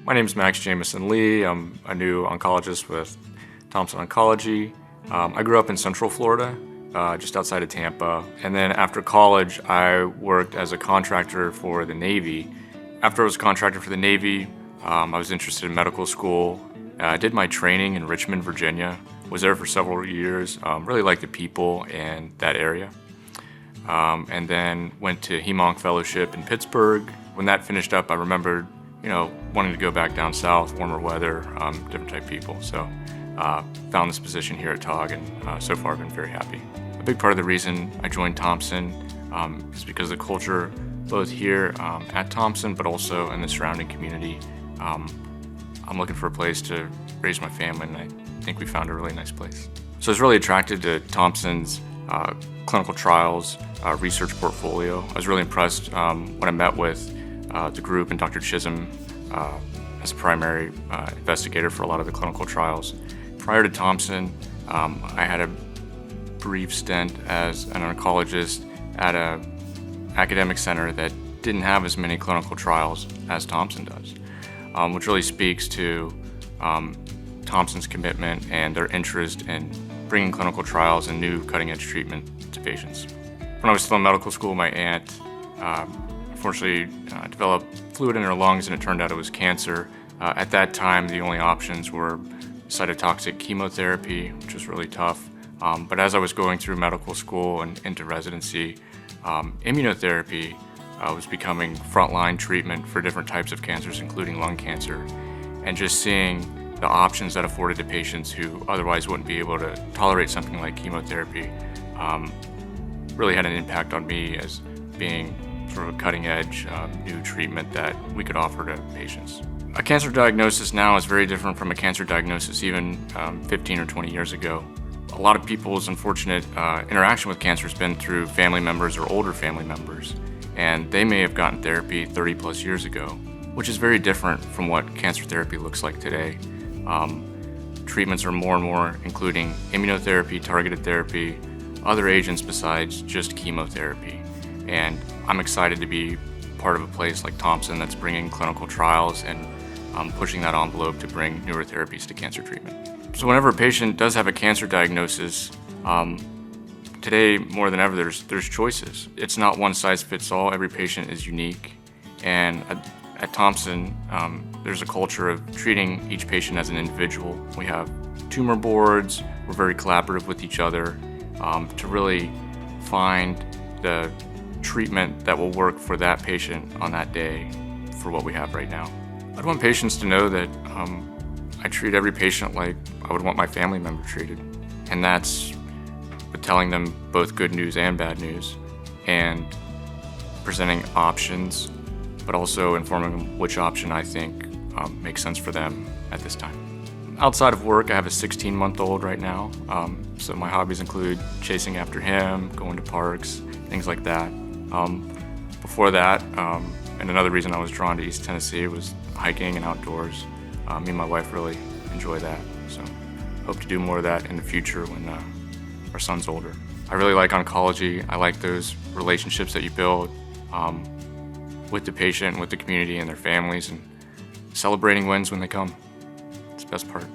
My name is Jameson-Lee. I'm a new oncologist with Thompson Oncology. I grew up in Central Florida, just outside of Tampa. And then after college, I worked as a contractor for the Navy. After I was a contractor for the Navy, I was interested in medical school. I did my training in Richmond, Virginia. Was there for several years. Really liked the people and that area. And then went to Hem-Onc Fellowship in Pittsburgh. When that finished up, I remembered, wanting to go back down south, warmer weather, different type people. So found this position here at TOG, and so far I've been very happy. A big part of the reason I joined Thompson is because of the culture, both here at Thompson, but also in the surrounding community. I'm looking for a place to raise my family, and I think we found a really nice place. So I was really attracted to Thompson's clinical trials research portfolio. I was really impressed when I met with the group and Dr. Chisholm as a primary investigator for a lot of the clinical trials. Prior to Thompson, I had a brief stint as an oncologist at an academic center that didn't have as many clinical trials as Thompson does, which really speaks to Thompson's commitment and their interest in bringing clinical trials and new cutting-edge treatment to patients. When I was still in medical school, my aunt unfortunately developed fluid in her lungs, and it turned out it was cancer. At that time, the only options were cytotoxic chemotherapy, which was really tough. But as I was going through medical school and into residency, immunotherapy was becoming frontline treatment for different types of cancers, including lung cancer. And just seeing the options that afforded to patients who otherwise wouldn't be able to tolerate something like chemotherapy really had an impact on me as being sort of a cutting-edge new treatment that we could offer to patients. A cancer diagnosis now is very different from a cancer diagnosis even 15 or 20 years ago. A lot of people's unfortunate interaction with cancer has been through family members or older family members, and they may have gotten therapy 30 plus years ago, which is very different from what cancer therapy looks like today. Treatments are more and more including immunotherapy, targeted therapy, other agents besides just chemotherapy. And I'm excited to be part of a place like Thompson that's bringing clinical trials and pushing that envelope to bring newer therapies to cancer treatment. So whenever a patient does have a cancer diagnosis, today more than ever there's choices. It's not one size fits all. Every patient is unique. And at Thompson, there's a culture of treating each patient as an individual. We have tumor boards. We're very collaborative with each other to really find the treatment that will work for that patient on that day for what we have right now. I'd want patients to know that I treat every patient like I would want my family member treated. And that's with telling them both good news and bad news, and presenting options, but also informing them which option I think makes sense for them at this time. Outside of work, I have a 16-month-old right now, so my hobbies include chasing after him, going to parks, things like that. Before that, and another reason I was drawn to East Tennessee was hiking and outdoors. Me and my wife really enjoy that, so hope to do more of that in the future when our son's older. I really like oncology. I like those relationships that you build with the patient, with the community and their families, and celebrating wins when they come. It's the best part.